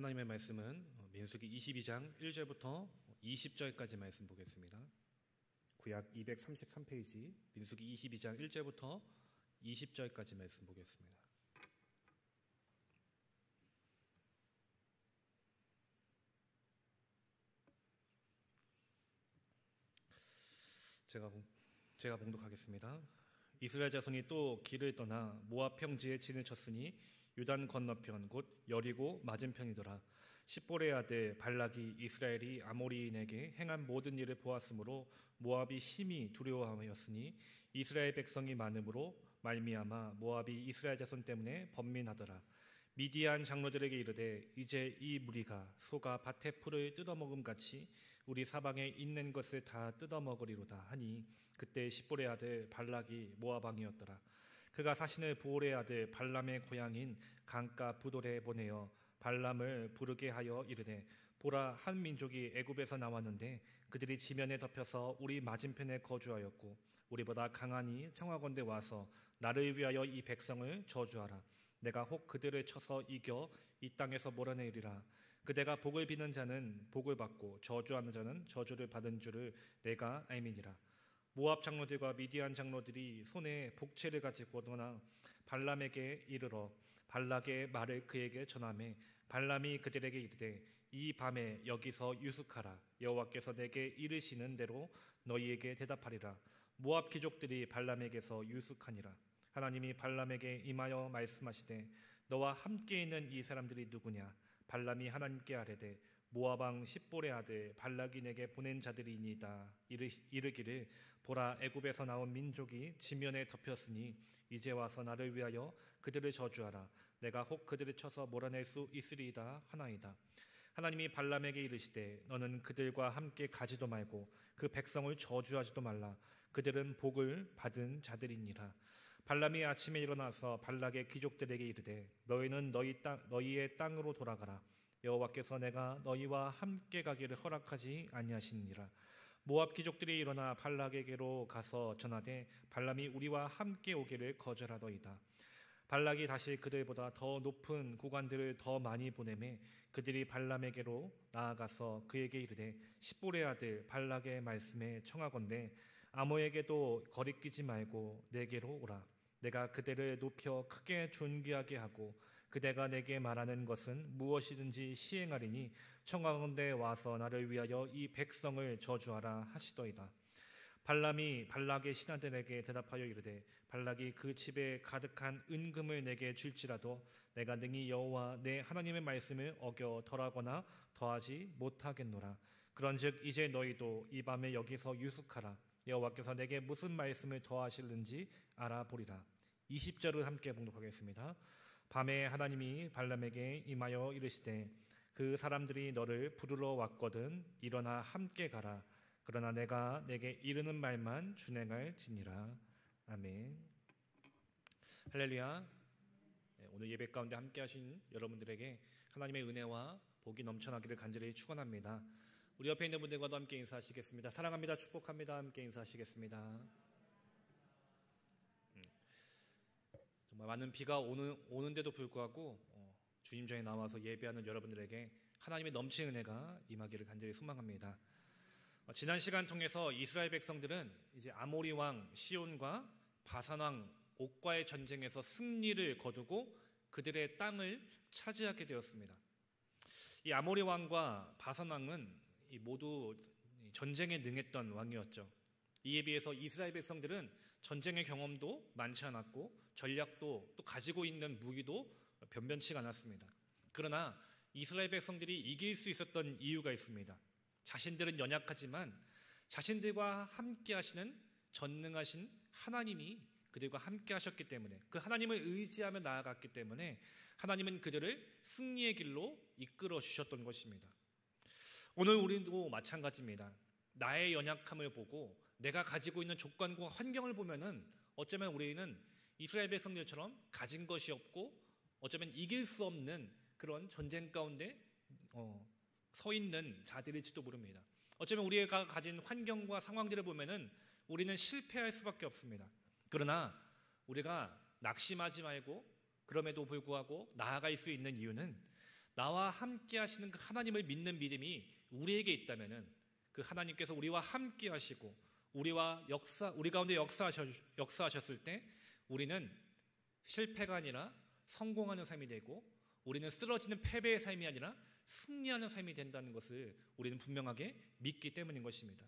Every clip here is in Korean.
하나님의 말씀은 민수기 22장 1절부터 20절까지 말씀 보겠습니다. 구약 233페이지 민수기 22장 1절부터 20절까지 말씀 보겠습니다. 제가 봉독하겠습니다. 이스라엘 자손이 또 길을 떠나 모압 평지에 진을 쳤으니 요단 건너편 곧 여리고 맞은편이더라. 십볼의 아들 발락이 이스라엘이 아모리인에게 행한 모든 일을 보았으므로 모압이 심히 두려워하였으니 이스라엘 백성이 많음으로 말미암아 모압이 이스라엘 자손 때문에 번민하더라. 미디안 장로들에게 이르되 이제 이 무리가 소가 밭의 풀을 뜯어먹음 같이 우리 사방에 있는 것을 다 뜯어먹으리로다 하니 그때 십볼의 아들 발락이 모압 왕이었더라. 그가 사신을 부올의 아들 발람의 고향인 강가 부돌에 보내어 발람을 부르게 하여 이르되 보라, 한 민족이 애굽에서 나왔는데 그들이 지면에 덮여서 우리 맞은편에 거주하였고 우리보다 강하니 청하건대 와서 나를 위하여 이 백성을 저주하라. 내가 혹 그들을 쳐서 이겨 이 땅에서 몰아내리라. 그대가 복을 비는 자는 복을 받고 저주하는 자는 저주를 받은 줄을 내가 알미니라. 모압 장로들과 미디안 장로들이 손에 복채를 가지고 떠나 발람에게 이르러 발락의 말을 그에게 전하매 발람이 그들에게 이르되 이 밤에 여기서 유숙하라. 여호와께서 내게 이르시는 대로 너희에게 대답하리라. 모압 귀족들이 발람에게서 유숙하니라. 하나님이 발람에게 임하여 말씀하시되 너와 함께 있는 이 사람들이 누구냐? 발람이 하나님께 아뢰되 모압 왕 십볼의 아들 발락이 내게 보낸 자들이니이다. 이르기를 보라, 애굽에서 나온 민족이 지면에 덮였으니 이제 와서 나를 위하여 그들을 저주하라. 내가 혹 그들을 쳐서 몰아낼 수 있으리이다 하나이다. 하나님이 발람에게 이르시되 너는 그들과 함께 가지도 말고 그 백성을 저주하지도 말라. 그들은 복을 받은 자들이니라. 발람이 아침에 일어나서 발락의 귀족들에게 이르되 너희는 너희의 땅으로 돌아가라. 여호와께서 내가 너희와 함께 가기를 허락하지 아니하시니라. 모압 귀족들이 일어나 발락에게로 가서 전하되 발람이 우리와 함께 오기를 거절하더이다. 발락이 다시 그들보다 더 높은 고관들을 더 많이 보내매 그들이 발람에게로 나아가서 그에게 이르되 십볼의 아들 발락의 말씀에 청하건대 아모에게도 거리끼지 말고 내게로 오라. 내가 그대를 높여 크게 존귀하게 하고 그대가 내게 말하는 것은 무엇이든지 시행하리니 청하건대 와서 나를 위하여 이 백성을 저주하라 하시더이다. 발람이 발락의 신하들에게 대답하여 이르되 발락이 그 집에 가득한 은금을 내게 줄지라도 내가 능히 여호와 내 하나님의 말씀을 어겨 덜하거나 더하지 못하겠노라. 그런즉 이제 너희도 이 밤에 여기서 유숙하라. 여호와께서 내게 무슨 말씀을 더하실는지 알아보리라. 20절을 함께 봉독하겠습니다. 밤에 하나님이 발람에게 임하여 이르시되 그 사람들이 너를 부르러 왔거든 일어나 함께 가라. 그러나 내가 내게 이르는 말만 준행할지니라. 아멘. 할렐루야. 오늘 예배 가운데 함께 하신 여러분들에게 하나님의 은혜와 복이 넘쳐나기를 간절히 축원합니다. 우리 옆에 있는 분들과도 함께 인사하시겠습니다. 사랑합니다. 축복합니다. 함께 인사하시겠습니다. 정말 많은 비가 오는데도 불구하고 주님전에 나와서 예배하는 여러분들에게 하나님의 넘치는 은혜가 임하기를 간절히 소망합니다. 지난 시간 통해서 이스라엘 백성들은 이제 아모리 왕 시온과 바산 왕 옥과의 전쟁에서 승리를 거두고 그들의 땅을 차지하게 되었습니다. 이 아모리 왕과 바산 왕은 모두 전쟁에 능했던 왕이었죠. 이에 비해서 이스라엘 백성들은 전쟁의 경험도 많지 않았고 전략도 또 가지고 있는 무기도 변변치가 않았습니다. 그러나 이스라엘 백성들이 이길 수 있었던 이유가 있습니다. 자신들은 연약하지만 자신들과 함께 하시는 전능하신 하나님이 그들과 함께 하셨기 때문에 그 하나님을 의지하며 나아갔기 때문에 하나님은 그들을 승리의 길로 이끌어 주셨던 것입니다. 오늘 우리도 마찬가지입니다. 나의 연약함을 보고 내가 가지고 있는 조건과 환경을 보면은 어쩌면 우리는 이스라엘 백성들처럼 가진 것이 없고 어쩌면 이길 수 없는 그런 전쟁 가운데 서 있는 자들일지도 모릅니다. 어쩌면 우리가 가진 환경과 상황들을 보면은 우리는 실패할 수밖에 없습니다. 그러나 우리가 낙심하지 말고 그럼에도 불구하고 나아갈 수 있는 이유는 나와 함께 하시는 그 하나님을 믿는 믿음이 우리에게 있다면은 그 하나님께서 우리와 함께 하시고 우리 가운데 역사하셨을 때 우리는 실패가 아니라 성공하는 삶이 되고 우리는 쓰러지는 패배의 삶이 아니라 승리하는 삶이 된다는 것을 우리는 분명하게 믿기 때문인 것입니다.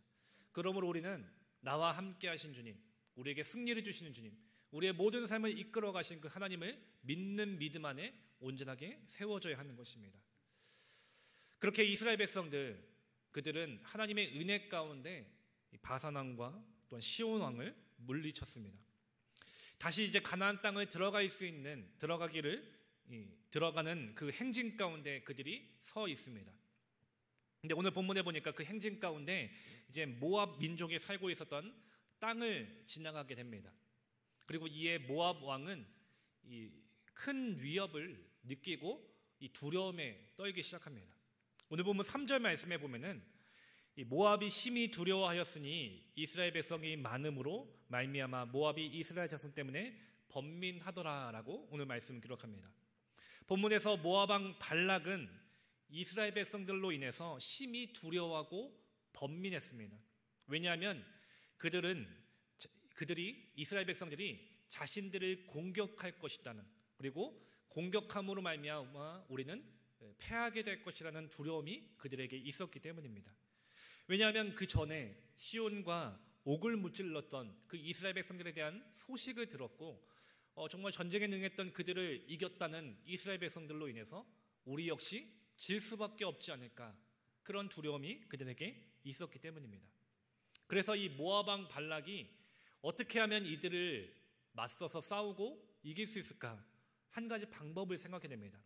그러므로 우리는 나와 함께 하신 주님, 우리에게 승리를 주시는 주님, 우리의 모든 삶을 이끌어 가신 그 하나님을 믿는 믿음 안에 온전하게 세워져야 하는 것입니다. 그렇게 이스라엘 백성들, 그들은 하나님의 은혜 가운데 바산 왕과 또한 시온 왕을 물리쳤습니다. 다시 이제 가나안 땅을 들어가는 그 행진 가운데 그들이 서 있습니다. 근데 오늘 본문에 보니까 그 행진 가운데 이제 모압 민족이 살고 있었던 땅을 지나가게 됩니다. 그리고 이에 모압 왕은 이 큰 위협을 느끼고 이 두려움에 떨기 시작합니다. 오늘 본문 3절 말씀에 보면은 이 모압이 심히 두려워하였으니 이스라엘 백성이 많음으로 말미암아 모압이 이스라엘 자손 때문에 번민하더라라고 오늘 말씀 기록합니다. 본문에서 모압 왕 발락은 이스라엘 백성들로 인해서 심히 두려워하고 번민했습니다. 왜냐하면 이스라엘 백성들이 자신들을 공격할 것이라는, 그리고 공격함으로 말미암아 우리는 패하게 될 것이라는 두려움이 그들에게 있었기 때문입니다. 왜냐하면 그 전에 시온과 옥을 무찔렀던 그 이스라엘 백성들에 대한 소식을 들었고 정말 전쟁에 능했던 그들을 이겼다는 이스라엘 백성들로 인해서 우리 역시 질 수밖에 없지 않을까, 그런 두려움이 그들에게 있었기 때문입니다. 그래서 이 모압 왕 발락이 어떻게 하면 이들을 맞서서 싸우고 이길 수 있을까, 한 가지 방법을 생각해 냅니다.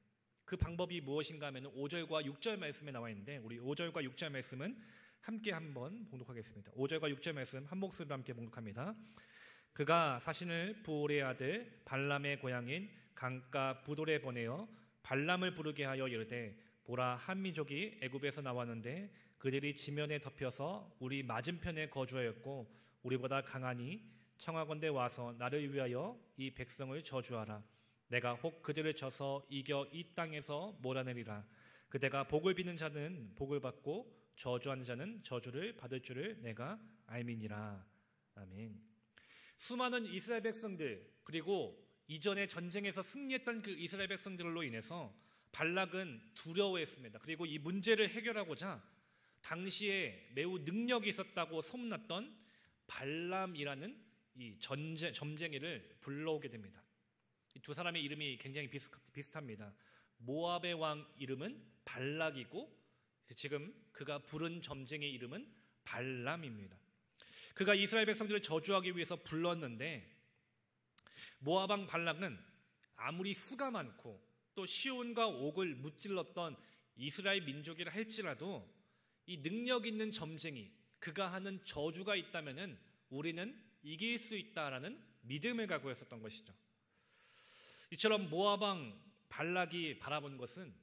그 방법이 무엇인가 하면 5절과 6절 말씀에 나와 있는데 우리 5절과 6절 말씀은 함께 한번 봉독하겠습니다. 5절과 6절 말씀 한 목소리로 함께 봉독합니다. 그가 사신을 부올의 아들 발람의 고향인 강가 부돌에 보내어 발람을 부르게 하여 이르되 보라, 한 민족이 애굽에서 나왔는데 그들이 지면에 덮여서 우리 맞은편에 거주하였고 우리보다 강하니 청하건대 와서 나를 위하여 이 백성을 저주하라. 내가 혹 그들을 쳐서 이겨 이 땅에서 몰아내리라. 그대가 복을 비는 자는 복을 받고 저주하는 자는 저주를 받을 줄을 내가 알미니라. 아멘. 수많은 이스라엘 백성들, 그리고 이전에 전쟁에서 승리했던 그 이스라엘 백성들로 인해서 발락은 두려워했습니다. 그리고 이 문제를 해결하고자 당시에 매우 능력이 있었다고 소문났던 발람이라는 이 점쟁이를 불러오게 됩니다. 이 두 사람의 이름이 굉장히 비슷합니다. 모압의 왕 이름은 발락이고 지금 그가 부른 점쟁이 이름은 발람입니다. 그가 이스라엘 백성들을 저주하기 위해서 불렀는데 모압 왕 발락은 아무리 수가 많고 또 시온과 옥을 무찔렀던 이스라엘 민족이라 할지라도 이 능력 있는 점쟁이, 그가 하는 저주가 있다면은 우리는 이길 수 있다라는 믿음을 갖고 있었던 것이죠. 이처럼 모압 왕 발락이 바라본 것은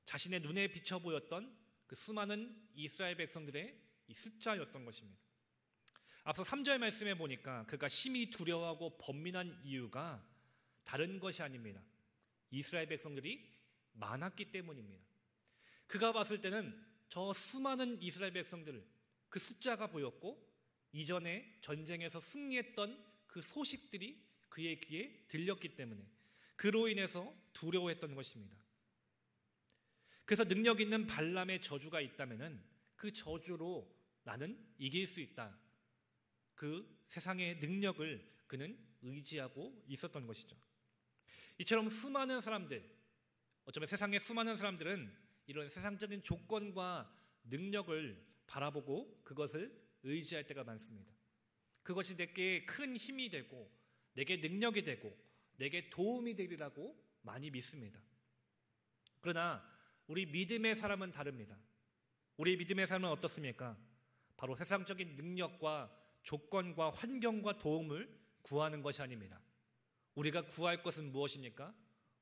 자신의 눈에 비쳐 보였던 그 수많은 이스라엘 백성들의 이 숫자였던 것입니다. 앞서 3절 말씀에 보니까 그가 심히 두려워하고 번민한 이유가 다른 것이 아닙니다. 이스라엘 백성들이 많았기 때문입니다. 그가 봤을 때는 저 수많은 이스라엘 백성들, 그 숫자가 보였고 이전에 전쟁에서 승리했던 그 소식들이 그의 귀에 들렸기 때문에 그로 인해서 두려워했던 것입니다. 그래서 능력 있는 발람의 저주가 있다면 그 저주로 나는 이길 수 있다. 그 세상의 능력을 그는 의지하고 있었던 것이죠. 이처럼 수많은 사람들, 어쩌면 세상의 수많은 사람들은 이런 세상적인 조건과 능력을 바라보고 그것을 의지할 때가 많습니다. 그것이 내게 큰 힘이 되고 내게 능력이 되고 내게 도움이 되리라고 많이 믿습니다. 그러나 우리 믿음의 사람은 다릅니다. 우리 믿음의 삶은 어떻습니까? 바로 세상적인 능력과 조건과 환경과 도움을 구하는 것이 아닙니다. 우리가 구할 것은 무엇입니까?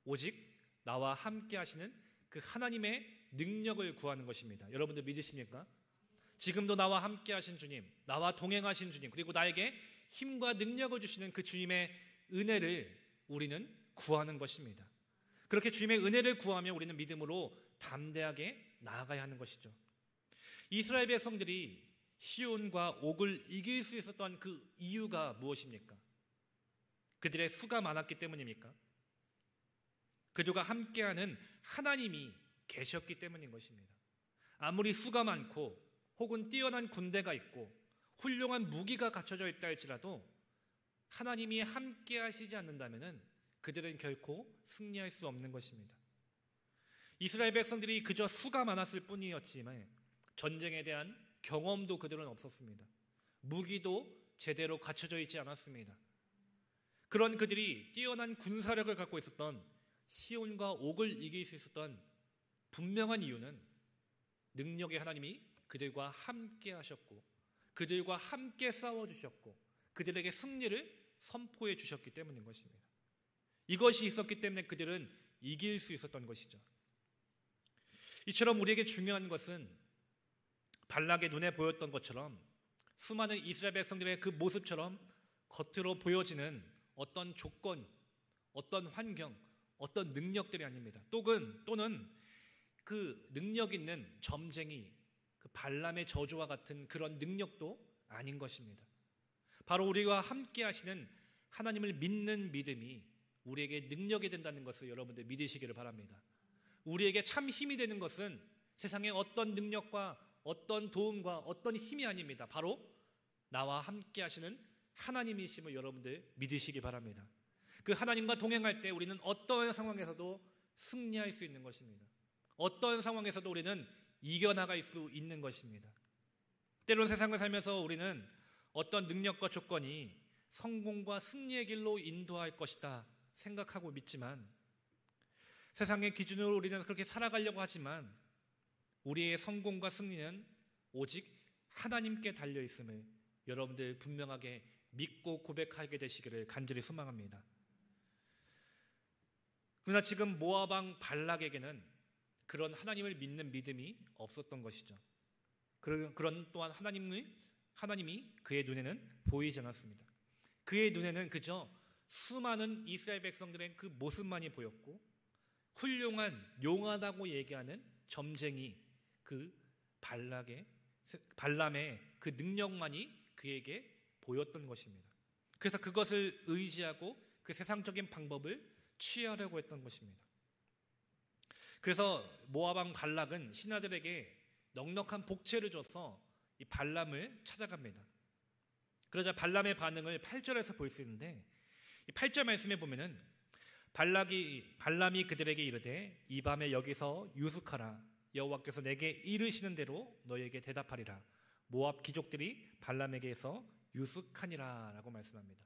오직 나와 함께 하시는 그 하나님의 능력을 구하는 것입니다. 여러분들 믿으십니까? 지금도 나와 함께 하신 주님, 나와 동행하신 주님, 그리고 나에게 힘과 능력을 주시는 그 주님의 은혜를 우리는 구하는 것입니다. 그렇게 주님의 은혜를 구하며 우리는 믿음으로 담대하게 나아가야 하는 것이죠. 이스라엘 백성들이 시온과 옥을 이길 수 있었던 그 이유가 무엇입니까? 그들의 수가 많았기 때문입니까? 그들과 함께하는 하나님이 계셨기 때문인 것입니다. 아무리 수가 많고 혹은 뛰어난 군대가 있고 훌륭한 무기가 갖춰져 있다 할지라도 하나님이 함께 하시지 않는다면 그들은 결코 승리할 수 없는 것입니다. 이스라엘 백성들이 그저 수가 많았을 뿐이었지만 전쟁에 대한 경험도 그들은 없었습니다. 무기도 제대로 갖춰져 있지 않았습니다. 그런 그들이 뛰어난 군사력을 갖고 있었던 시온과 옥을 이길 수 있었던 분명한 이유는 능력의 하나님이 그들과 함께 하셨고 그들과 함께 싸워주셨고 그들에게 승리를 선포해 주셨기 때문인 것입니다. 이것이 있었기 때문에 그들은 이길 수 있었던 것이죠. 이처럼 우리에게 중요한 것은 발락의 눈에 보였던 것처럼 수많은 이스라엘 백성들의 그 모습처럼 겉으로 보여지는 어떤 조건, 어떤 환경, 어떤 능력들이 아닙니다. 또는 그 능력 있는 점쟁이, 그 발람의 저주와 같은 그런 능력도 아닌 것입니다. 바로 우리와 함께 하시는 하나님을 믿는 믿음이 우리에게 능력이 된다는 것을 여러분들 믿으시기를 바랍니다. 우리에게 참 힘이 되는 것은 세상의 어떤 능력과 어떤 도움과 어떤 힘이 아닙니다. 바로 나와 함께 하시는 하나님이심을 여러분들 믿으시기 바랍니다. 그 하나님과 동행할 때 우리는 어떠한 상황에서도 승리할 수 있는 것입니다. 어떤 상황에서도 우리는 이겨나갈 수 있는 것입니다. 때로는 세상을 살면서 우리는 어떤 능력과 조건이 성공과 승리의 길로 인도할 것이다 생각하고 믿지만 세상의 기준으로 우리는 그렇게 살아가려고 하지만 우리의 성공과 승리는 오직 하나님께 달려있음을 여러분들 분명하게 믿고 고백하게 되시기를 간절히 소망합니다. 그러나 지금 모압 왕 발락에게는 그런 하나님을 믿는 믿음이 없었던 것이죠. 그런 또한 하나님이 그의 눈에는 보이지 않았습니다. 그의 눈에는 그저 수많은 이스라엘 백성들의 그 모습만이 보였고 훌륭한 용하다고 얘기하는 점쟁이 그 발람의 그 능력만이 그에게 보였던 것입니다. 그래서 그것을 의지하고 그 세상적인 방법을 취하려고 했던 것입니다. 그래서 모압 왕 발락은 신하들에게 넉넉한 복채를 줘서 이 발람을 찾아갑니다. 그러자 발람의 반응을 8절에서 볼 수 있는데 이 8절 말씀에 보면은 발람이 그들에게 이르되 이 밤에 여기서 유숙하라. 여호와께서 내게 이르시는 대로 너희에게 대답하리라. 모압 귀족들이 발람에게서 유숙하니라 라고 말씀합니다.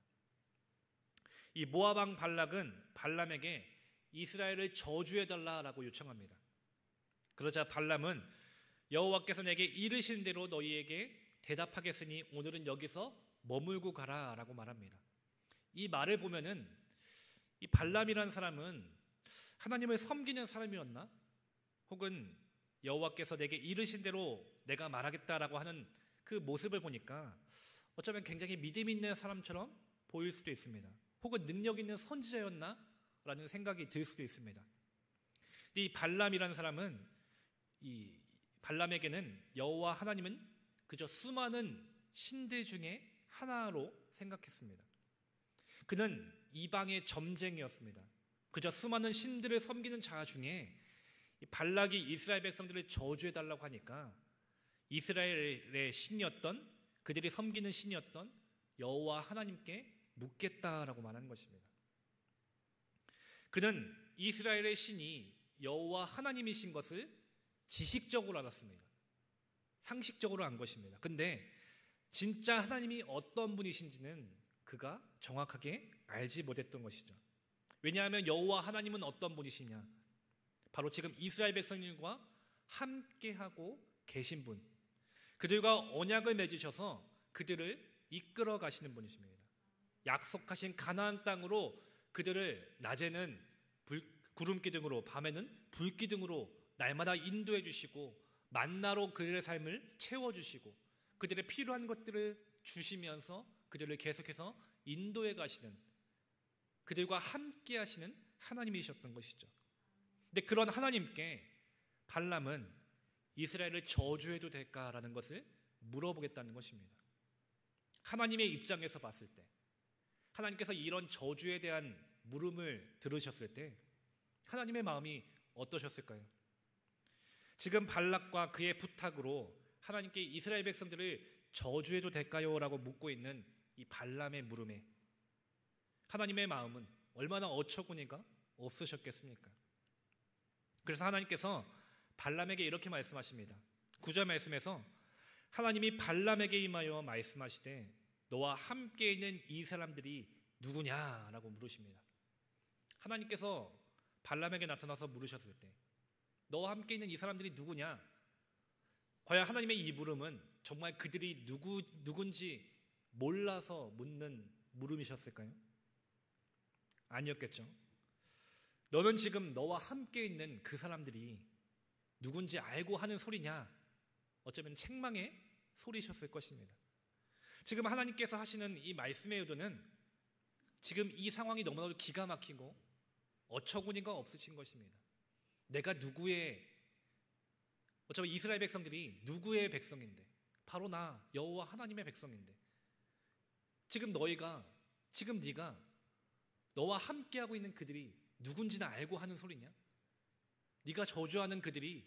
이 모압 왕 발락은 발람에게 이스라엘을 저주해달라라고 요청합니다. 그러자 발람은 여호와께서 내게 이르신 대로 너희에게 대답하겠으니 오늘은 여기서 머물고 가라 라고 말합니다. 이 말을 보면은 이 발람이라는 사람은 하나님을 섬기는 사람이었나? 혹은 여호와께서 내게 이르신 대로 내가 말하겠다라고 하는 그 모습을 보니까 어쩌면 굉장히 믿음 있는 사람처럼 보일 수도 있습니다. 혹은 능력 있는 선지자였나? 라는 생각이 들 수도 있습니다. 이 발람이라는 사람은 이 발람에게는 여호와 하나님은 그저 수많은 신들 중에 하나로 생각했습니다. 그는 이방의 점쟁이였습니다. 그저 수많은 신들을 섬기는 자 중에 발락이 이스라엘 백성들을 저주해달라고 하니까 이스라엘의 신이었던 그들이 섬기는 신이었던 여호와 하나님께 묻겠다라고 말하는 것입니다. 그는 이스라엘의 신이 여호와 하나님이신 것을 지식적으로 알았습니다. 상식적으로 안 것입니다. 근데 진짜 하나님이 어떤 분이신지는 그가 정확하게 알지 못했던 것이죠. 왜냐하면 여호와 하나님은 어떤 분이시냐? 바로 지금 이스라엘 백성들과 함께하고 계신 분, 그들과 언약을 맺으셔서 그들을 이끌어 가시는 분이십니다. 약속하신 가나안 땅으로 그들을 낮에는 구름기둥으로 밤에는 불기둥으로 날마다 인도해 주시고 만나로 그들의 삶을 채워주시고 그들의 필요한 것들을 주시면서 그들을 계속해서 인도해 가시는 그들과 함께 하시는 하나님이셨던 것이죠. 근데 그런 하나님께 발람은 이스라엘을 저주해도 될까라는 것을 물어보겠다는 것입니다. 하나님의 입장에서 봤을 때, 하나님께서 이런 저주에 대한 물음을 들으셨을 때 하나님의 마음이 어떠셨을까요? 지금 발락과 그의 부탁으로 하나님께 이스라엘 백성들을 저주해도 될까요? 라고 묻고 있는 이 발람의 물음에 하나님의 마음은 얼마나 어처구니가 없으셨겠습니까? 그래서 하나님께서 발람에게 이렇게 말씀하십니다. 9절 말씀에서 하나님이 발람에게 임하여 말씀하시되 너와 함께 있는 이 사람들이 누구냐라고 물으십니다. 하나님께서 발람에게 나타나서 물으셨을 때 너와 함께 있는 이 사람들이 누구냐? 과연 하나님의 이 물음은 정말 그들이 누군지 몰라서 묻는 물음이셨을까요? 아니었겠죠. 너는 지금 너와 함께 있는 그 사람들이 누군지 알고 하는 소리냐? 어쩌면 책망의 소리셨을 것입니다. 지금 하나님께서 하시는 이 말씀의 의도는 지금 이 상황이 너무나도 기가 막히고 어처구니가 없으신 것입니다. 내가 어쩌면 이스라엘 백성들이 누구의 백성인데, 바로 나 여호와 하나님의 백성인데, 지금 네가 너와 함께하고 있는 그들이 누군지나 알고 하는 소리냐? 네가 저주하는 그들이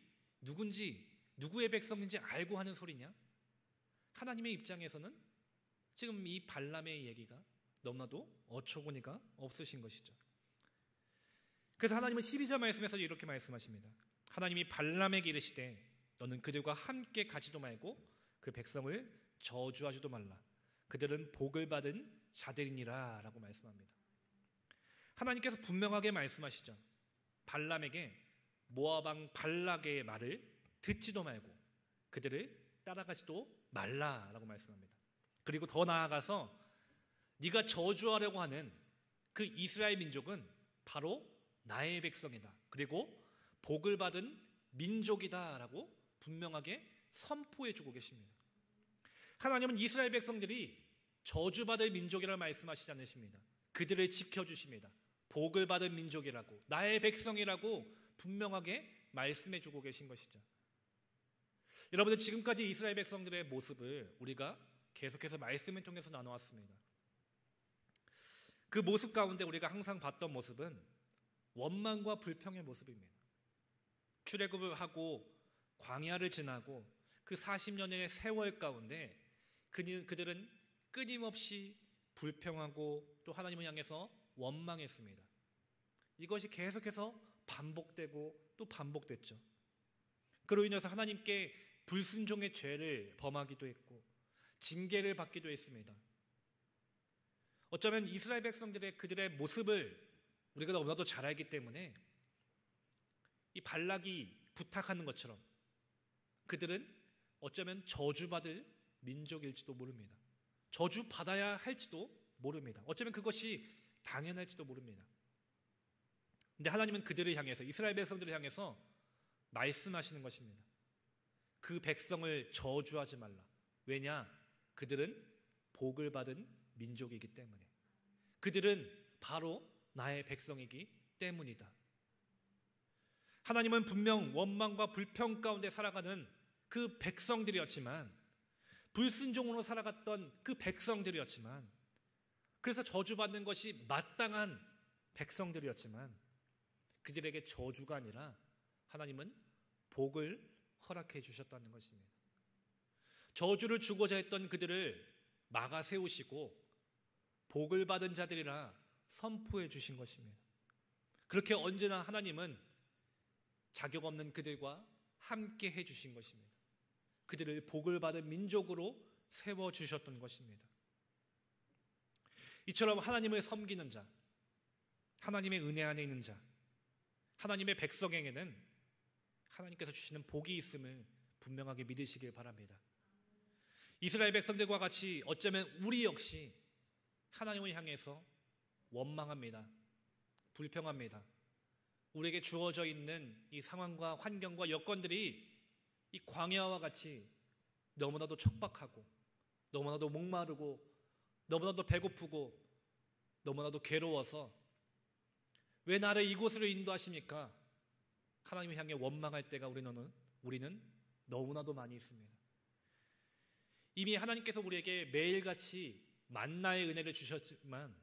누구의 백성인지 알고 하는 소리냐? 하나님의 입장에서는 지금 이 발람의 얘기가 너무나도 어처구니가 없으신 것이죠. 그래서 하나님은 12절 말씀에서 이렇게 말씀하십니다. 하나님이 발람에게 이르시되 너는 그들과 함께 가지도 말고 그 백성을 저주하지도 말라. 그들은 복을 받은 자들이니라 라고 말씀합니다. 하나님께서 분명하게 말씀하시죠. 발람에게 모압 왕 발락의 말을 듣지도 말고 그들을 따라가지도 말라라고 말씀합니다. 그리고 더 나아가서 네가 저주하려고 하는 그 이스라엘 민족은 바로 나의 백성이다. 그리고 복을 받은 민족이다라고 분명하게 선포해주고 계십니다. 하나님은 이스라엘 백성들이 저주받을 민족이라고 말씀하시지 않으십니다. 그들을 지켜주십니다. 복을 받은 민족이라고, 나의 백성이라고 분명하게 말씀해주고 계신 것이죠. 여러분들, 지금까지 이스라엘 백성들의 모습을 우리가 계속해서 말씀을 통해서 나눠왔습니다. 그 모습 가운데 우리가 항상 봤던 모습은 원망과 불평의 모습입니다. 출애굽을 하고 광야를 지나고 그 40년의 세월 가운데 그들은 끊임없이 불평하고 또 하나님을 향해서 원망했습니다. 이것이 계속해서 반복되고 또 반복됐죠. 그로 인해서 하나님께 불순종의 죄를 범하기도 했고 징계를 받기도 했습니다. 어쩌면 이스라엘 백성들의 그들의 모습을 우리가 너무나도 잘 알기 때문에 이 발락이 부탁하는 것처럼 그들은 어쩌면 저주받을 민족일지도 모릅니다. 저주받아야 할지도 모릅니다. 어쩌면 그것이 당연할지도 모릅니다. 근데 하나님은 그들을 향해서, 이스라엘 백성들을 향해서 말씀하시는 것입니다. 그 백성을 저주하지 말라. 왜냐? 그들은 복을 받은 민족이기 때문에. 그들은 바로 나의 백성이기 때문이다. 하나님은 분명 원망과 불평 가운데 살아가는 그 백성들이었지만, 불순종으로 살아갔던 그 백성들이었지만, 그래서 저주받는 것이 마땅한 백성들이었지만 그들에게 저주가 아니라 하나님은 복을 허락해 주셨다는 것입니다. 저주를 주고자 했던 그들을 막아 세우시고 복을 받은 자들이라 선포해 주신 것입니다. 그렇게 언제나 하나님은 자격 없는 그들과 함께 해 주신 것입니다. 그들을 복을 받은 민족으로 세워 주셨던 것입니다. 이처럼 하나님을 섬기는 자, 하나님의 은혜 안에 있는 자, 하나님의 백성에게는 하나님께서 주시는 복이 있음을 분명하게 믿으시길 바랍니다. 이스라엘 백성들과 같이 어쩌면 우리 역시 하나님을 향해서 원망합니다. 불평합니다. 우리에게 주어져 있는 이 상황과 환경과 여건들이 이 광야와 같이 너무나도 척박하고 너무나도 목마르고 너무나도 배고프고 너무나도 괴로워서 왜 나를 이곳으로 인도하십니까? 하나님을 향해 원망할 때가 우리는 너무나도 많이 있습니다. 이미 하나님께서 우리에게 매일같이 만나의 은혜를 주셨지만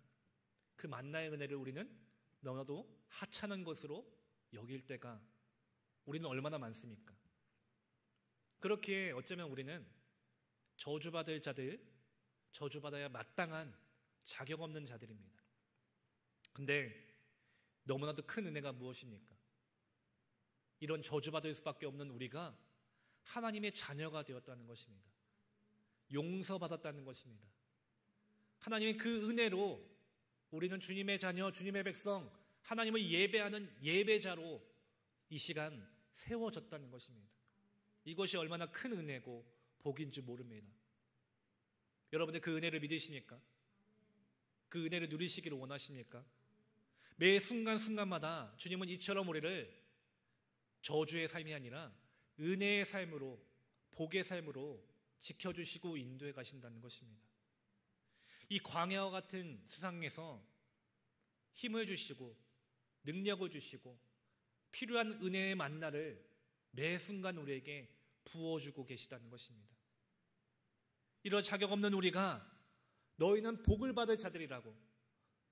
그 만나의 은혜를 우리는 너무나도 하찮은 것으로 여길 때가 우리는 얼마나 많습니까? 그렇기에 어쩌면 우리는 저주받을 자들, 저주받아야 마땅한 자격 없는 자들입니다. 근데 너무나도 큰 은혜가 무엇입니까? 이런 저주받을 수밖에 없는 우리가 하나님의 자녀가 되었다는 것입니다. 용서받았다는 것입니다. 하나님의 그 은혜로 우리는 주님의 자녀, 주님의 백성, 하나님을 예배하는 예배자로 이 시간 세워졌다는 것입니다. 이것이 얼마나 큰 은혜고 복인지 모릅니다. 여러분들 그 은혜를 믿으십니까? 그 은혜를 누리시기를 원하십니까? 매 순간순간마다 주님은 이처럼 우리를 저주의 삶이 아니라 은혜의 삶으로, 복의 삶으로 지켜주시고 인도해 가신다는 것입니다. 이 광야와 같은 세상에서 힘을 주시고 능력을 주시고 필요한 은혜의 만나를 매 순간 우리에게 부어주고 계시다는 것입니다. 이런 자격 없는 우리가 너희는 복을 받을 자들이라고,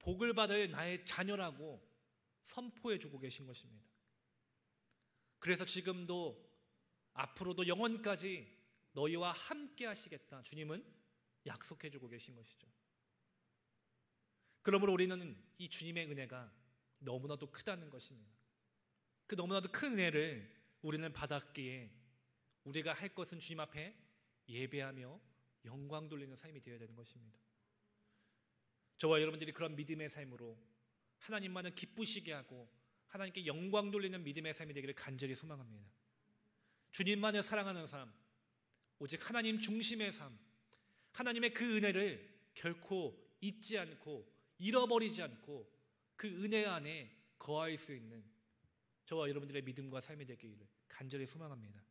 복을 받을 나의 자녀라고 선포해주고 계신 것입니다. 그래서 지금도 앞으로도 영원까지 너희와 함께 하시겠다, 주님은 약속해주고 계신 것이죠. 그러므로 우리는 이 주님의 은혜가 너무나도 크다는 것입니다. 그 너무나도 큰 은혜를 우리는 받았기에 우리가 할 것은 주님 앞에 예배하며 영광 돌리는 삶이 되어야 되는 것입니다. 저와 여러분들이 그런 믿음의 삶으로 하나님만을 기쁘시게 하고 하나님께 영광 돌리는 믿음의 삶이 되기를 간절히 소망합니다. 주님만을 사랑하는 삶, 오직 하나님 중심의 삶, 하나님의 그 은혜를 결코 잊지 않고 잃어버리지 않고 그 은혜 안에 거할 수 있는 저와 여러분들의 믿음과 삶이 되기를 간절히 소망합니다.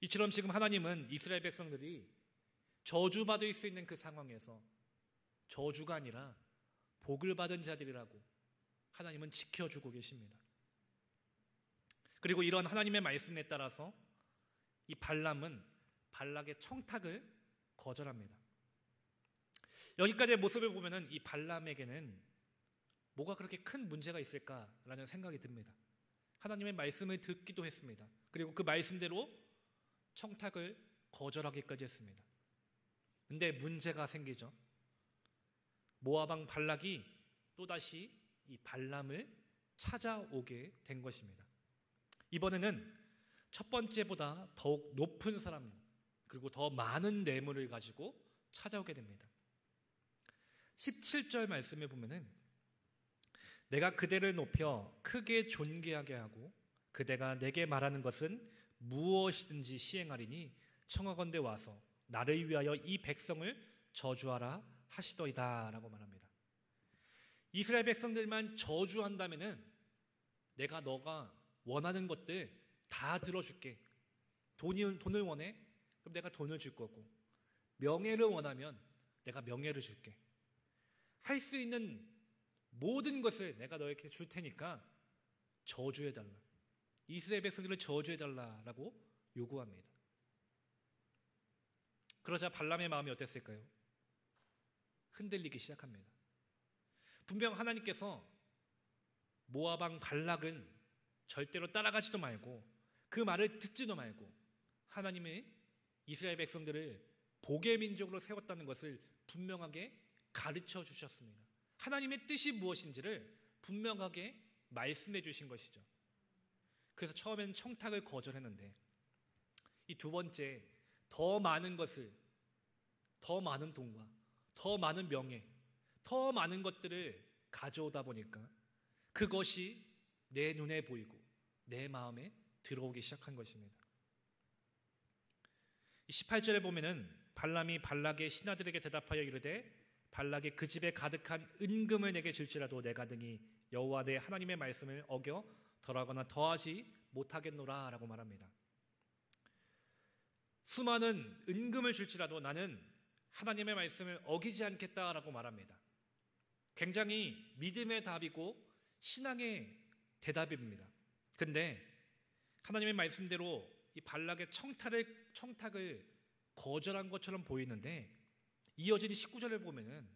이처럼 지금 하나님은 이스라엘 백성들이 저주받을 수 있는 그 상황에서 저주가 아니라 복을 받은 자들이라고 하나님은 지켜주고 계십니다. 그리고 이런 하나님의 말씀에 따라서 이 발람은 발락의 청탁을 거절합니다. 여기까지의 모습을 보면은 이 발람에게는 뭐가 그렇게 큰 문제가 있을까라는 생각이 듭니다. 하나님의 말씀을 듣기도 했습니다. 그리고 그 말씀대로 청탁을 거절하기까지 했습니다. 근데 문제가 생기죠. 모압 왕 발락이 또다시 이 발람을 찾아오게 된 것입니다. 이번에는 첫 번째보다 더욱 높은 사람, 그리고 더 많은 뇌물을 가지고 찾아오게 됩니다. 17절 말씀에 보면은 내가 그대를 높여 크게 존귀하게 하고 그대가 내게 말하는 것은 무엇이든지 시행하리니 청하건대 와서 나를 위하여 이 백성을 저주하라 하시더이다 라고 말합니다. 이스라엘 백성들만 저주한다면은 내가 너가 원하는 것들 다 들어줄게. 돈을 원해? 그럼 내가 돈을 줄 거고, 명예를 원하면 내가 명예를 줄게. 할 수 있는 모든 것을 내가 너에게 줄 테니까 저주해달라. 이스라엘 백성들을 저주해달라라고 요구합니다. 그러자 발람의 마음이 어땠을까요? 흔들리기 시작합니다. 분명 하나님께서 모압 왕 발락은 절대로 따라가지도 말고 그 말을 듣지도 말고 하나님의 이스라엘 백성들을 복의 민족으로 세웠다는 것을 분명하게 가르쳐 주셨습니다. 하나님의 뜻이 무엇인지를 분명하게 말씀해 주신 것이죠. 그래서 처음엔 청탁을 거절했는데 이 두 번째, 더 많은 것을, 더 많은 돈과 더 많은 명예, 더 많은 것들을 가져오다 보니까 그것이 내 눈에 보이고 내 마음에 들어오기 시작한 것입니다. 18절에 보면은 발람이 발락의 신하들에게 대답하여 이르되 발락이 그 집에 가득한 은금을 내게 줄지라도 내가 등이 여호와 내 하나님의 말씀을 어겨 덜하거나 더하지 못하겠노라 라고 말합니다. 수많은 은금을 줄지라도 나는 하나님의 말씀을 어기지 않겠다라고 말합니다. 굉장히 믿음의 답이고 신앙의 대답입니다. 근데 하나님의 말씀대로 이 발락의 청탁을 거절한 것처럼 보이는데 이어진 19절을 보면은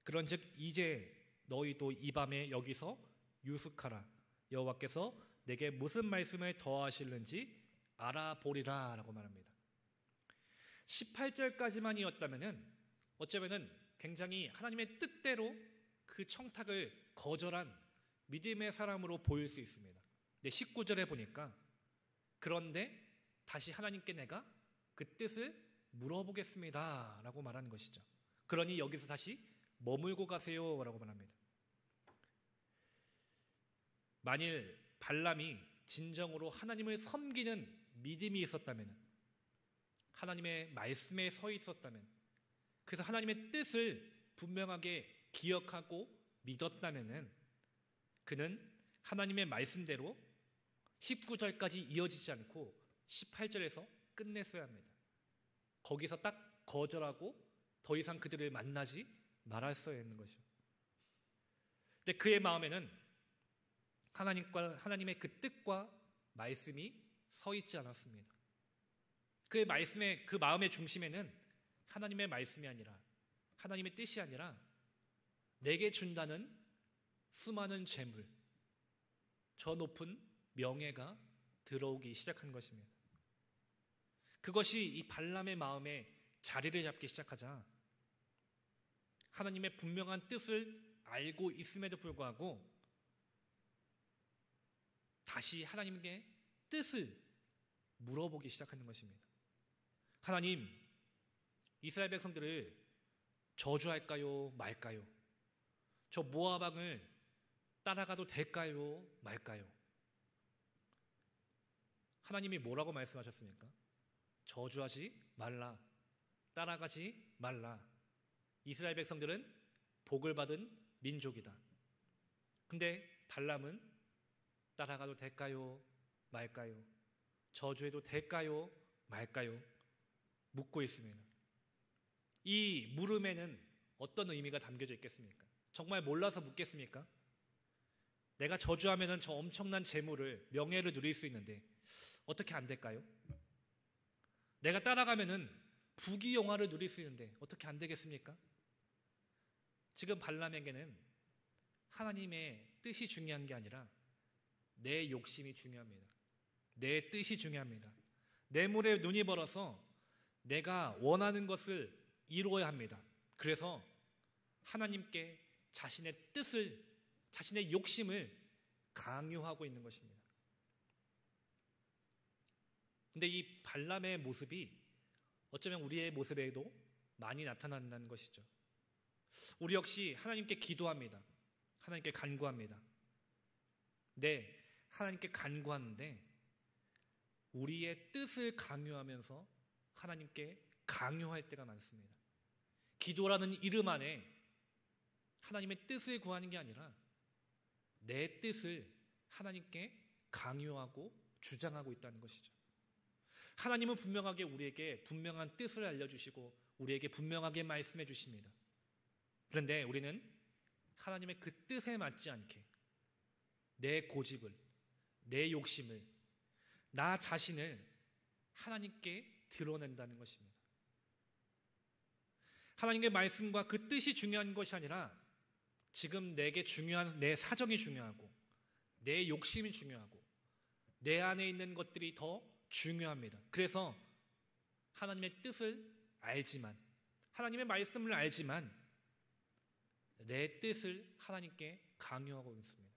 그런즉 이제 너희도 이 밤에 여기서 유숙하라. 여호와께서 내게 무슨 말씀을 더하실는지 알아보리라 라고 말합니다. 18절까지만이었다면은 어쩌면은 굉장히 하나님의 뜻대로 그 청탁을 거절한 믿음의 사람으로 보일 수 있습니다. 근데 19절에 보니까 그런데 다시 하나님께 내가 그 뜻을 물어보겠습니다 라고 말하는 것이죠. 그러니 여기서 다시 머물고 가세요 라고 말합니다. 만일 발람이 진정으로 하나님을 섬기는 믿음이 있었다면, 하나님의 말씀에 서 있었다면, 그래서 하나님의 뜻을 분명하게 기억하고 믿었다면 그는 하나님의 말씀대로 19절까지 이어지지 않고 18절에서 끝냈어야 합니다. 거기서 딱 거절하고 더 이상 그들을 만나지 말았어야 했는 것이죠. 근데 그의 마음에는 하나님의 그 뜻과 말씀이 서 있지 않았습니다. 그의 말씀의 그 마음의 중심에는 하나님의 말씀이 아니라, 하나님의 뜻이 아니라 내게 준다는 수많은 재물, 저 높은 명예가 들어오기 시작한 것입니다. 그것이 이 발람의 마음에 자리를 잡기 시작하자 하나님의 분명한 뜻을 알고 있음에도 불구하고 다시 하나님께 뜻을 물어보기 시작하는 것입니다. 하나님, 이스라엘 백성들을 저주할까요? 말까요? 저 모압 왕을 따라가도 될까요? 말까요? 하나님이 뭐라고 말씀하셨습니까? 저주하지 말라, 따라가지 말라. 이스라엘 백성들은 복을 받은 민족이다. 근데 발람은 따라가도 될까요? 말까요? 저주해도 될까요? 말까요? 묻고 있습니다. 이 물음에는 어떤 의미가 담겨져 있겠습니까? 정말 몰라서 묻겠습니까? 내가 저주하면 저 엄청난 재물을, 명예를 누릴 수 있는데 어떻게 안 될까요? 내가 따라가면 부귀영화를 누릴 수 있는데 어떻게 안 되겠습니까? 지금 발람에게는 하나님의 뜻이 중요한 게 아니라 내 욕심이 중요합니다. 내 뜻이 중요합니다. 내 물에 눈이 벌어서 내가 원하는 것을 이루어야 합니다. 그래서 하나님께 자신의 뜻을, 자신의 욕심을 강요하고 있는 것입니다. 근데 이 발람의 모습이 어쩌면 우리의 모습에도 많이 나타난다는 것이죠. 우리 역시 하나님께 기도합니다. 하나님께 간구합니다. 네, 하나님께 간구하는데 우리의 뜻을 강요하면서 하나님께 강요할 때가 많습니다. 기도라는 이름 안에 하나님의 뜻을 구하는 게 아니라 내 뜻을 하나님께 강요하고 주장하고 있다는 것이죠. 하나님은 분명하게 우리에게 분명한 뜻을 알려주시고 우리에게 분명하게 말씀해 주십니다. 그런데 우리는 하나님의 그 뜻에 맞지 않게 내 고집을, 내 욕심을, 나 자신을 하나님께 드러낸다는 것입니다. 하나님의 말씀과 그 뜻이 중요한 것이 아니라 지금 내게 중요한 내 사정이 중요하고 내 욕심이 중요하고 내 안에 있는 것들이 더 중요합니다. 그래서 하나님의 뜻을 알지만, 하나님의 말씀을 알지만 내 뜻을 하나님께 강요하고 있습니다.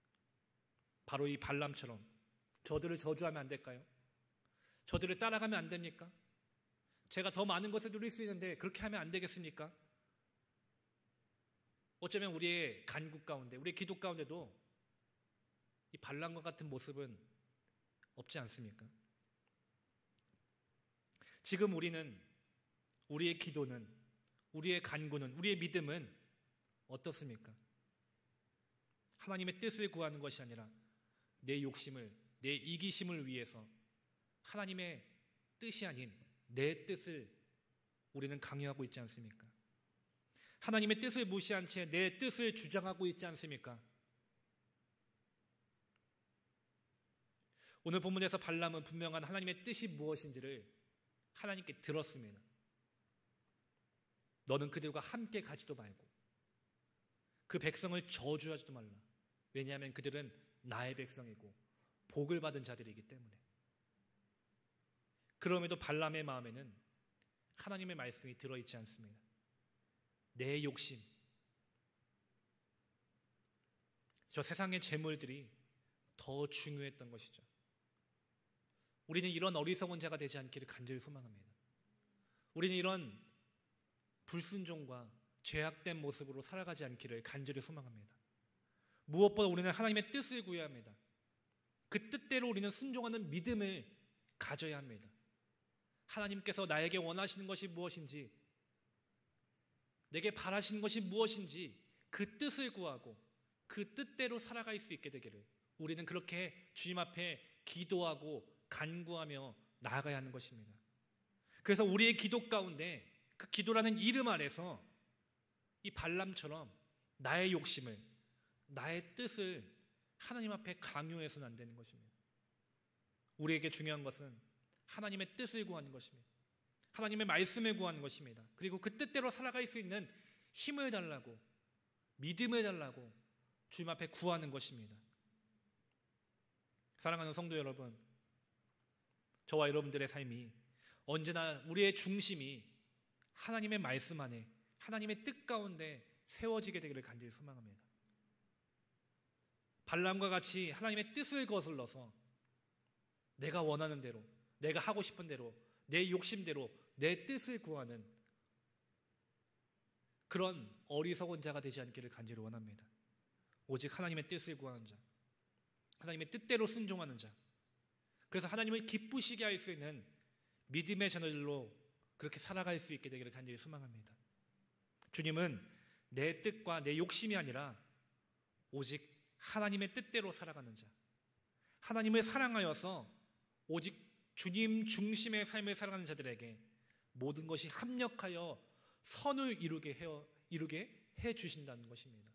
바로 이 발람처럼 저들을 저주하면 안 될까요? 저들을 따라가면 안 됩니까? 제가 더 많은 것을 누릴 수 있는데 그렇게 하면 안 되겠습니까? 어쩌면 우리의 간구 가운데, 우리의 기도 가운데도 이 발람과 같은 모습은 없지 않습니까? 지금 우리는, 우리의 기도는, 우리의 간구는, 우리의 믿음은 어떻습니까? 하나님의 뜻을 구하는 것이 아니라 내 욕심을, 내 이기심을 위해서 하나님의 뜻이 아닌 내 뜻을 우리는 강요하고 있지 않습니까? 하나님의 뜻을 무시한 채 내 뜻을 주장하고 있지 않습니까? 오늘 본문에서 발람은 분명한 하나님의 뜻이 무엇인지를 하나님께 들었습니다. 너는 그들과 함께 가지도 말고 그 백성을 저주하지도 말라. 왜냐하면 그들은 나의 백성이고 복을 받은 자들이기 때문에. 그럼에도 발람의 마음에는 하나님의 말씀이 들어있지 않습니다. 내 욕심, 저 세상의 재물들이 더 중요했던 것이죠. 우리는 이런 어리석은 자가 되지 않기를 간절히 소망합니다. 우리는 이런 불순종과 죄악된 모습으로 살아가지 않기를 간절히 소망합니다. 무엇보다 우리는 하나님의 뜻을 구해야 합니다. 그 뜻대로 우리는 순종하는 믿음을 가져야 합니다. 하나님께서 나에게 원하시는 것이 무엇인지, 내게 바라시는 것이 무엇인지 그 뜻을 구하고 그 뜻대로 살아갈 수 있게 되기를 우리는 그렇게 주님 앞에 기도하고 간구하며 나아가야 하는 것입니다. 그래서 우리의 기도 가운데 그 기도라는 이름 아래서 이 발람처럼 나의 욕심을, 나의 뜻을 하나님 앞에 강요해서는 안 되는 것입니다. 우리에게 중요한 것은 하나님의 뜻을 구하는 것입니다. 하나님의 말씀을 구하는 것입니다. 그리고 그 뜻대로 살아갈 수 있는 힘을 달라고, 믿음을 달라고 주님 앞에 구하는 것입니다. 사랑하는 성도 여러분, 저와 여러분들의 삶이 언제나 우리의 중심이 하나님의 말씀 안에, 하나님의 뜻 가운데 세워지게 되기를 간절히 소망합니다. 발람과 같이 하나님의 뜻을 거슬러서 내가 원하는 대로, 내가 하고 싶은 대로, 내 욕심대로 내 뜻을 구하는 그런 어리석은 자가 되지 않기를 간절히 원합니다. 오직 하나님의 뜻을 구하는 자, 하나님의 뜻대로 순종하는 자, 그래서 하나님을 기쁘시게 할 수 있는 믿음의 자녀들로 그렇게 살아갈 수 있게 되기를 간절히 소망합니다. 주님은 내 뜻과 내 욕심이 아니라 오직 하나님의 뜻대로 살아가는 자, 하나님을 사랑하여서 오직 주님 중심의 삶을 살아가는 자들에게 모든 것이 합력하여 선을 이루게 해 주신다는 것입니다.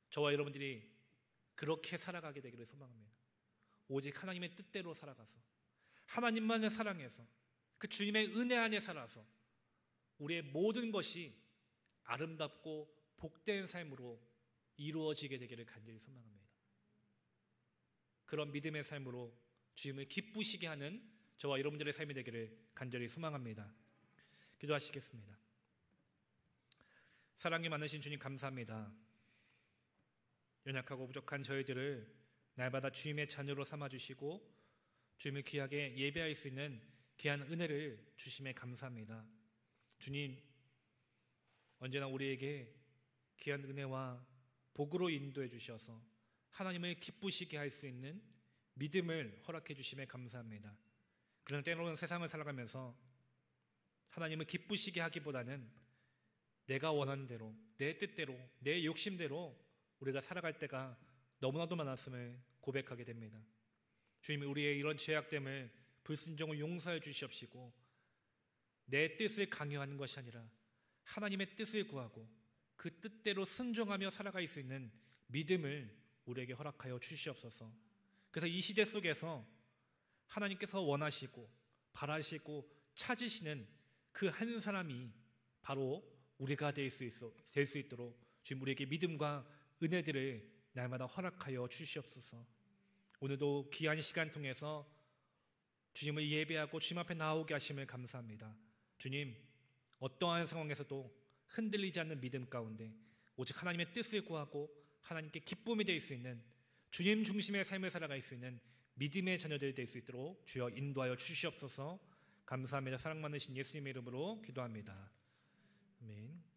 저와 여러분들이 그렇게 살아가게 되기를 소망합니다. 오직 하나님의 뜻대로 살아가서 하나님만을 사랑해서 그 주님의 은혜 안에 살아서 우리의 모든 것이 아름답고 복된 삶으로 이루어지게 되기를 간절히 소망합니다. 그런 믿음의 삶으로 주님을 기쁘시게 하는 저와 여러분들의 삶이 되기를 간절히 소망합니다. 기도하시겠습니다. 사랑이 많으신 주님 감사합니다. 연약하고 부족한 저희들을 날마다 주님의 자녀로 삼아주시고 주님을 귀하게 예배할 수 있는 귀한 은혜를 주심에 감사합니다. 주님, 언제나 우리에게 귀한 은혜와 복으로 인도해 주셔서 하나님을 기쁘시게 할 수 있는 믿음을 허락해 주심에 감사합니다. 그러나 때로는 세상을 살아가면서 하나님을 기쁘시게 하기보다는 내가 원하는 대로, 내 뜻대로, 내 욕심대로 우리가 살아갈 때가 너무나도 많았음을 고백하게 됩니다. 주님이 우리의 이런 죄악됨을, 불순종을 용서해 주시옵시고 내 뜻을 강요하는 것이 아니라 하나님의 뜻을 구하고 그 뜻대로 순종하며 살아갈 수 있는 믿음을 우리에게 허락하여 주시옵소서. 그래서 이 시대 속에서 하나님께서 원하시고 바라시고 찾으시는 그 한 사람이 바로 우리가 될 수 있도록 주님 우리에게 믿음과 은혜들을 날마다 허락하여 주시옵소서. 오늘도 귀한 시간 통해서 주님을 예배하고 주님 앞에 나오게 하심을 감사합니다. 주님, 어떠한 상황에서도 흔들리지 않는 믿음 가운데 오직 하나님의 뜻을 구하고 하나님께 기쁨이 될 수 있는 주님 중심의 삶을 살아갈 수 있는 믿음의 자녀들이 될 수 있도록 주여 인도하여 주시옵소서. 감사합니다. 사랑 많으신 예수님의 이름으로 기도합니다. 아멘.